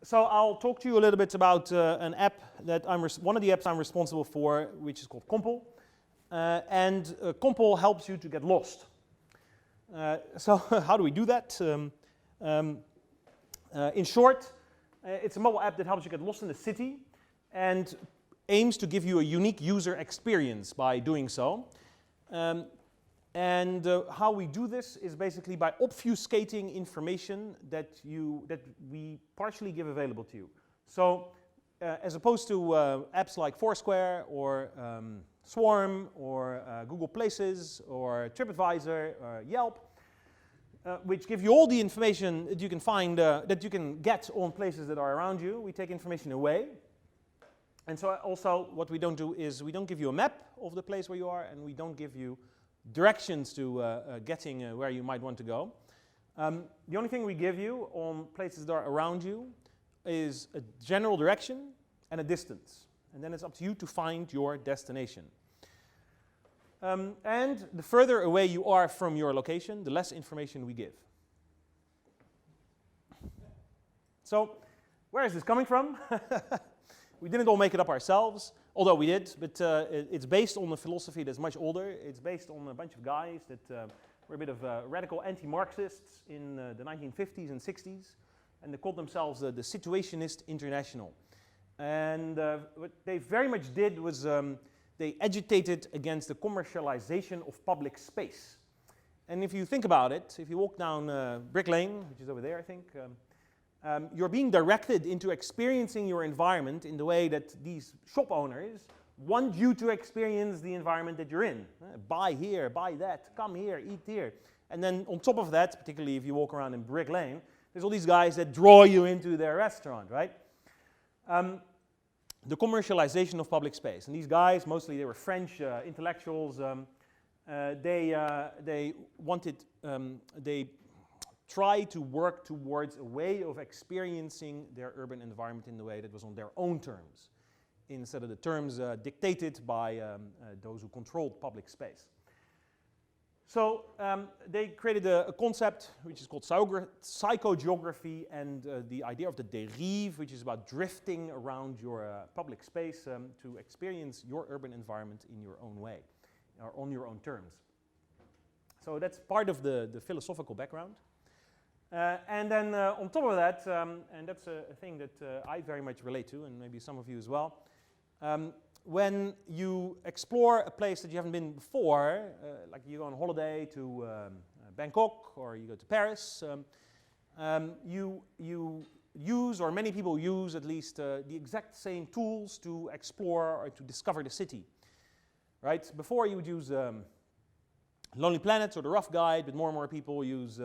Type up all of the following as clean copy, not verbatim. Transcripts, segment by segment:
So I'll talk to you a little bit about an app that one of the apps I'm responsible for, which is called Kompl. Kompl helps you to get lost. So how do we do that? In short, it's a mobile app that helps you get lost in the city and aims to give you a unique user experience by doing so. How we do this is basically by obfuscating information that we partially give available to you. So as opposed to apps like Foursquare or Swarm or Google Places or TripAdvisor or Yelp, which give you all the information that you can find, that you can get on places that are around you, we take information away. And so also what we don't do is we don't give you a map of the place where you are, and we don't give you directions to getting where you might want to go. The only thing we give you on places that are around you is a general direction and a distance. And then it's up to you to find your destination. And the further away you are from your location, the less information we give. So where is this coming from? We didn't all make it up ourselves, although we did, but it's based on a philosophy that's much older. It's based on a bunch of guys that were a bit of radical anti-Marxists in the 1950s and 60s, and they called themselves the Situationist International. And what they very much did was they agitated against the commercialization of public space. And if you think about it, if you walk down Brick Lane, which is over there, I think, you're being directed into experiencing your environment in the way that these shop owners want you to experience the environment that you're in. Buy here, buy that, come here, eat here. And then on top of that, particularly if you walk around in Brick Lane, there's all these guys that draw you into their restaurant, right? The commercialization of public space. And these guys, mostly they were French intellectuals, they try to work towards a way of experiencing their urban environment in the way that was on their own terms, instead of the terms dictated by those who controlled public space. So they created a concept which is called psychogeography, and the idea of the dérive, which is about drifting around your public space to experience your urban environment in your own way, or on your own terms. So that's part of the philosophical background. And then on top of that, and that's a thing that I very much relate to, and maybe some of you as well, when you explore a place that you haven't been before, like you go on holiday to Bangkok or you go to Paris, you use, or many people use at least, the exact same tools to explore or to discover the city, right? Before you would use Lonely Planet or the Rough Guide, but more and more people use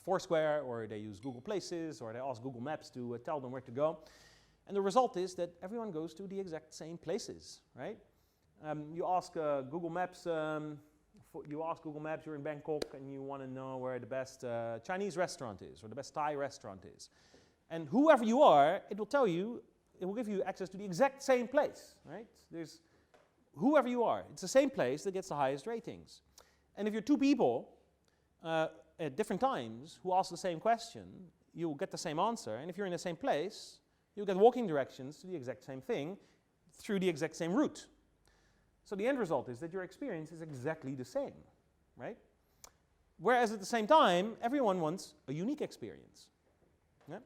Foursquare, or they use Google Places, or they ask Google Maps to tell them where to go. And the result is that everyone goes to the exact same places, right? You ask Google Maps, you're in Bangkok and you want to know where the best Chinese restaurant is, or the best Thai restaurant is. And whoever you are, it will tell you, it will give you access to the exact same place, right? There's whoever you are, it's the same place that gets the highest ratings. And if you're two people at different times who ask the same question, you'll get the same answer. And if you're in the same place, you'll get walking directions to the exact same thing through the exact same route. So the end result is that your experience is exactly the same, right? Whereas at the same time, everyone wants a unique experience. Yeah?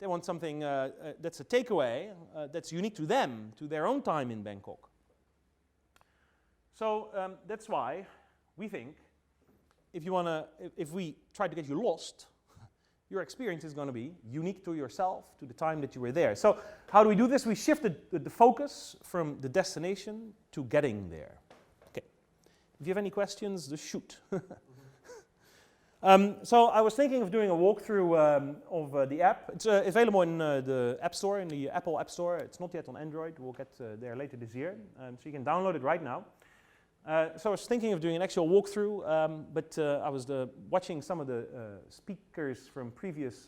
They want something that's a takeaway that's unique to them, to their own time in Bangkok. So that's why we think if we try to get you lost, your experience is going to be unique to yourself, to the time that you were there. So how do we do this? We shifted the focus from the destination to getting there. Okay. If you have any questions, just shoot. So I was thinking of doing a walkthrough of the app. It's available in the App Store, in the Apple App Store. It's not yet on Android. We'll get there later this year. So you can download it right now. So I was thinking of doing an actual walkthrough, but I was watching some of the speakers from previous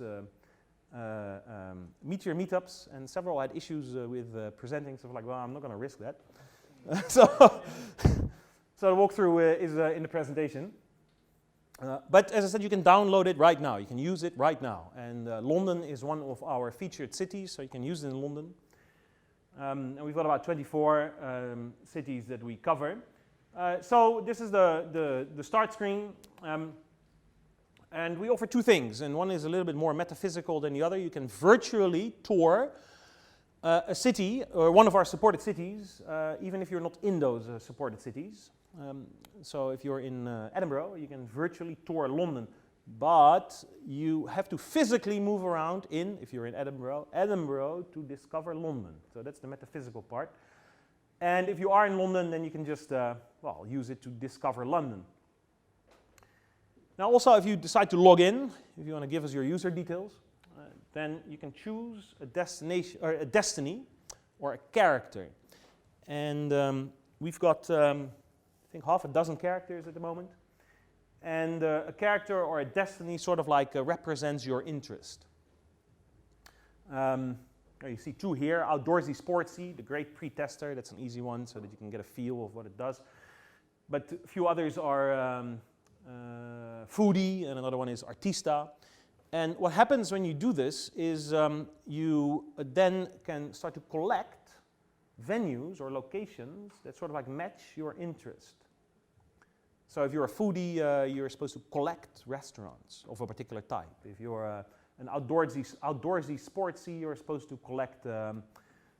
Meteor meetups, and several had issues with presenting, so I was like, well, I'm not going to risk that. So the walkthrough is in the presentation. But as I said, you can download it right now. You can use it right now. And London is one of our featured cities, so you can use it in London. And we've got about 24 cities that we cover. So this is the start screen. And we offer two things, and one is a little bit more metaphysical than the other. You can virtually tour a city, or one of our supported cities, even if you're not in those supported cities. So if you're in Edinburgh, you can virtually tour London, but you have to physically move around if you're in Edinburgh to discover London. So that's the metaphysical part. And if you are in London, then you can just, use it to discover London. Now also, if you decide to log in, if you want to give us your user details, then you can choose a destination, or a destiny, or a character. And we've got, I think, half a dozen characters at the moment. And a character or a destiny sort of like represents your interest. You see two here, outdoorsy, sportsy, the great pre-tester, that's an easy one so that you can get a feel of what it does. But a few others are foodie, and another one is artista. And what happens when you do this is you then can start to collect venues or locations that sort of like match your interest. So if you're a foodie, you're supposed to collect restaurants of a particular type. If you're an outdoorsy, sportsy, you're supposed to collect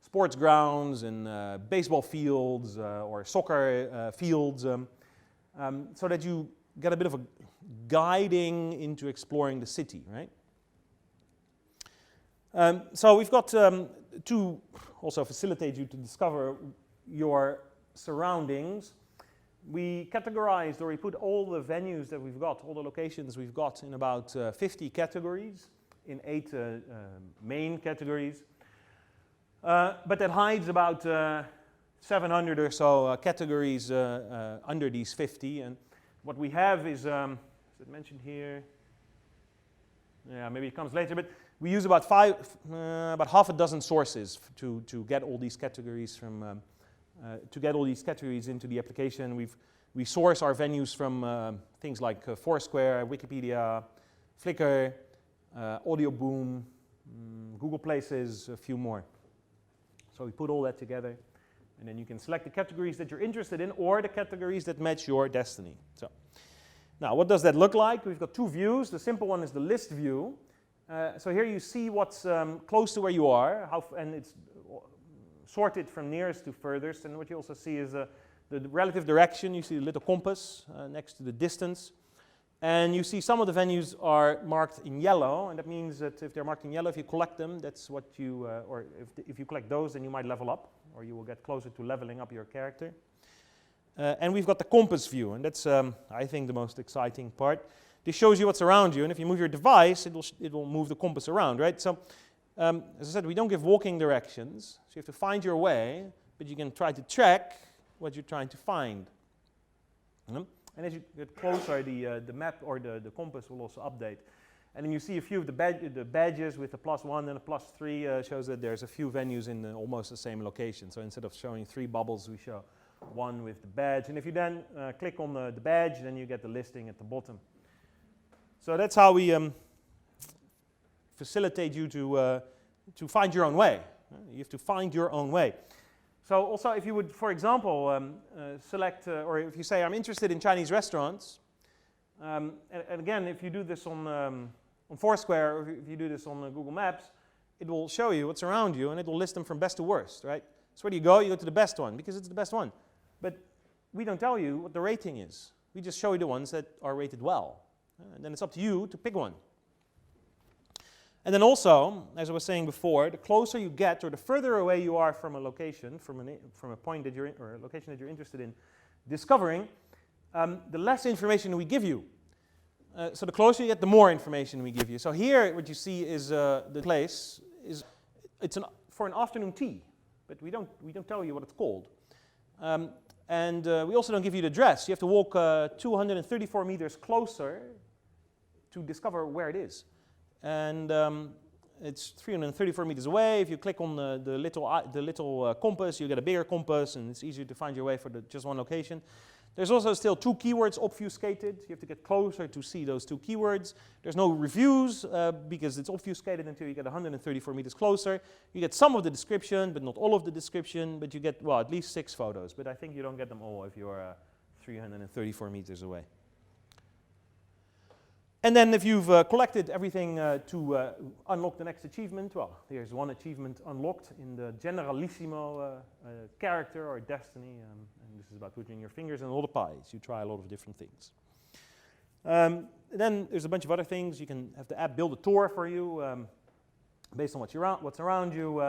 sports grounds and baseball fields or soccer fields, so that you get a bit of a guiding into exploring the city, right? So we've got to also facilitate you to discover your surroundings. We categorized, or we put all the venues that we've got, all the locations we've got in about 50 categories, in 8 main categories. But that hides about 700 or so categories under these 50. And what we have is it mentioned here? Yeah, maybe it comes later, but we use about half a dozen sources to get all these categories from into the application. We source our venues from things like Foursquare, Wikipedia, Flickr, Audio Boom, Google Places, a few more. So we put all that together, and then you can select the categories that you're interested in or the categories that match your destiny. So now, what does that look like? We've got two views. The simple one is the list view. So here you see what's close to where you are, and it's sorted from nearest to furthest. And what you also see is the relative direction. You see the little compass next to the distance. And you see some of the venues are marked in yellow, and that means that if they're marked in yellow, if you collect them, that's what you, or if you collect those, then you might level up, or you will get closer to leveling up your character. And we've got the compass view, and that's, I think, the most exciting part. This shows you what's around you, and if you move your device, it will move the compass around, right? So, as I said, we don't give walking directions, so you have to find your way, but you can try to track what you're trying to find. And as you get closer, the map or the compass will also update. And then you see a few of the badges with a +1 and a +3 shows that there's a few venues in almost the same location. So instead of showing 3 bubbles, we show one with the badge. And if you then click on the badge, then you get the listing at the bottom. So that's how we facilitate you to find your own way. You have to find your own way. So also, if you would, for example, select, or if you say, I'm interested in Chinese restaurants, and again, if you do this on Foursquare, or if you do this on Google Maps, it will show you what's around you, and it will list them from best to worst, right? So where do you go? You go to the best one, because it's the best one. But we don't tell you what the rating is. We just show you the ones that are rated well. And then it's up to you to pick one. And then also, as I was saying before, the closer you get, or the further away you are from a location, from a point that you're in, or a location that you're interested in discovering, the less information we give you. So the closer you get, the more information we give you. So here, what you see is the place is for an afternoon tea, but we don't tell you what it's called. And we also don't give you the address. You have to walk 234 meters closer to discover where it is. And it's 334 meters away. If you click on the little compass, you get a bigger compass, and it's easier to find your way for just one location. There's also still 2 keywords obfuscated. You have to get closer to see those 2 keywords. There's no reviews because it's obfuscated until you get 134 meters closer. You get some of the description, but not all of the description. But you get, well, at least 6 photos. But I think you don't get them all if you're 334 meters away. And then if you've collected everything to unlock the next achievement, well, here's one achievement unlocked in the Generalissimo character or destiny. And this is about putting your fingers in a lot of pies. You try a lot of different things. Then there's a bunch of other things. You can have the app build a tour for you based on what's around you.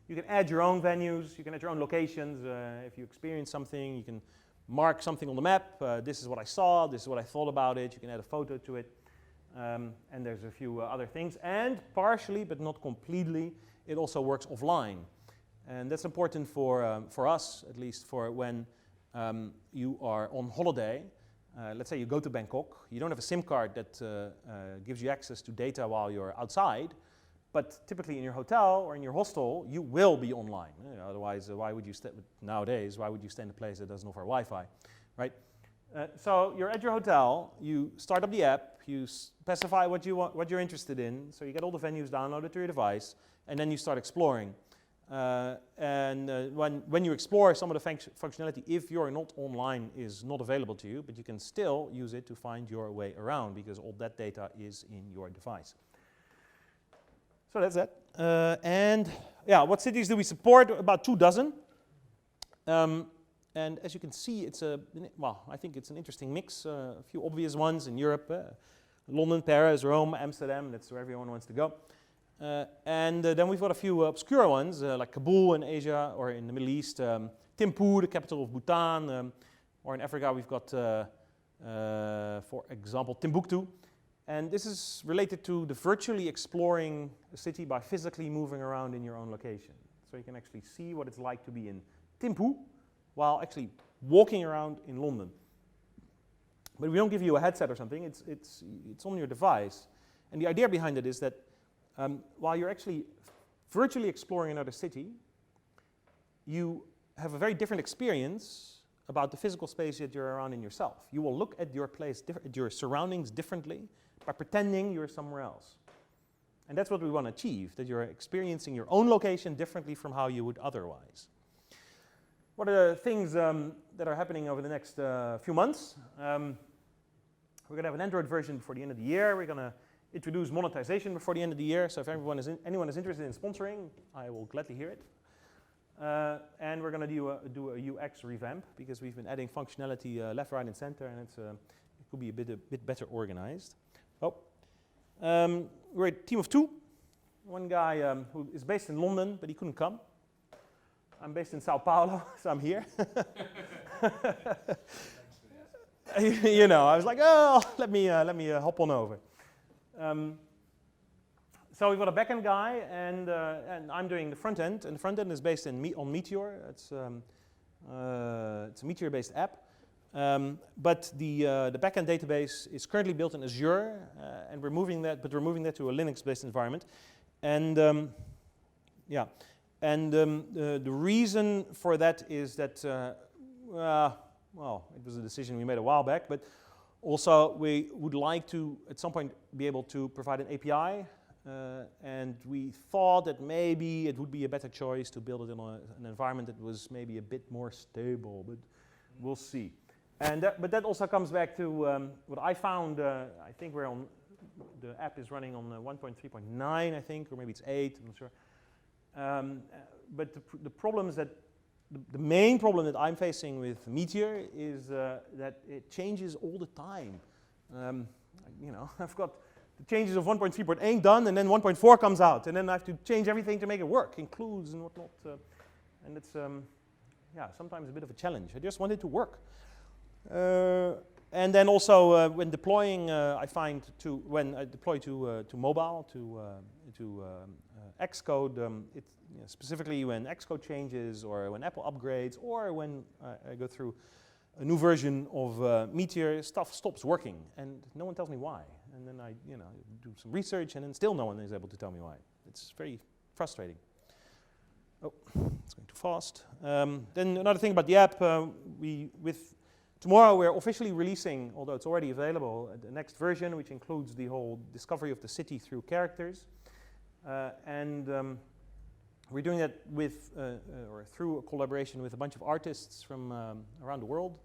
You can add your own venues. You can add your own locations. If you experience something, you can mark something on the map. This is what I saw. This is what I thought about it. You can add a photo to it. And there's a few other things. And partially, but not completely, it also works offline. And that's important for us, at least for when you are on holiday. Let's say you go to Bangkok. You don't have a SIM card that gives you access to data while you're outside. But typically in your hotel or in your hostel, you will be online. Otherwise, why would you stay nowadays? Why would you stay in a place that doesn't offer Wi-Fi, right? So you're at your hotel. You start up the app. You specify what you want, what you're interested in. So you get all the venues downloaded to your device, and then you start exploring. When you explore, some of the functionality, if you're not online, is not available to you. But you can still use it to find your way around because all that data is in your device. So that's that. And yeah, what cities do we support? About 24. And as you can see, it's I think it's an interesting mix. A few obvious ones in Europe: London, Paris, Rome, Amsterdam. That's where everyone wants to go. And then we've got a few obscure ones like Kabul in Asia or in the Middle East, Thimphu, the capital of Bhutan, or in Africa we've got, for example, Timbuktu. And this is related to the virtually exploring a city by physically moving around in your own location. So you can actually see what it's like to be in Thimphu while actually walking around in London. But we don't give you a headset or something, it's on your device. And the idea behind it is that while you're actually virtually exploring another city, you have a very different experience about the physical space that you're around in yourself. You will look at your place, at your surroundings differently by pretending you're somewhere else. And that's what we want to achieve, that you're experiencing your own location differently from how you would otherwise. What are the things that are happening over the next few months? We're going to have an Android version before the end of the year. We're going to introduce monetization before the end of the year. So if anyone is interested in sponsoring, I will gladly hear it. And we're going to do a UX revamp because we've been adding functionality left, right, and center, and it could be a bit better organized. We're a team of 2. One guy who is based in London, but he couldn't come. I'm based in Sao Paulo, so I'm here. You know, I was like, oh, let me hop on over. So we've got a backend guy, and I'm doing the front end, and the front end is based on Meteor. It's a Meteor-based app, but the backend database is currently built in Azure, and we're moving that to a Linux-based environment, and the reason for that is that well, it was a decision we made a while back, but also we would like to at some point be able to provide an API. And we thought that maybe it would be a better choice to build it in an environment that was maybe a bit more stable, but we'll see. But that also comes back to what I found. I think the app is running on 1.3.9, I think, or maybe it's 8, I'm not sure. But the problems that the main problem that I'm facing with Meteor is that it changes all the time. You know, I've got the changes of 1.3.8 done, and then 1.4 comes out, and then I have to change everything to make it work, includes and whatnot, and it's sometimes a bit of a challenge. I just want it to work, and then also when deploying, I find when I deploy to mobile to Xcode, specifically when Xcode changes or when Apple upgrades or when I go through a new version of Meteor, stuff stops working, and no one tells me why. And then I, do some research, and then still no one is able to tell me why. It's very frustrating. Oh, it's going too fast. Then another thing about the app, tomorrow we're officially releasing, although it's already available, the next version, which includes the whole discovery of the city through characters. We're doing that with, or through a collaboration with a bunch of artists from around the world.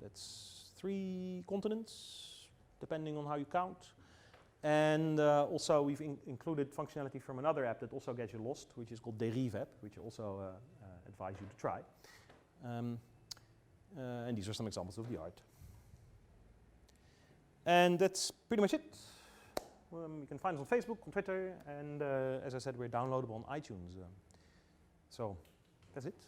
That's 3 continents, depending on how you count. And also we've included functionality from another app that also gets you lost, which is called Derive app, which I also advise you to try. And these are some examples of the art. And that's pretty much it. You can find us on Facebook, on Twitter, and as I said, we're downloadable on iTunes. So that's it.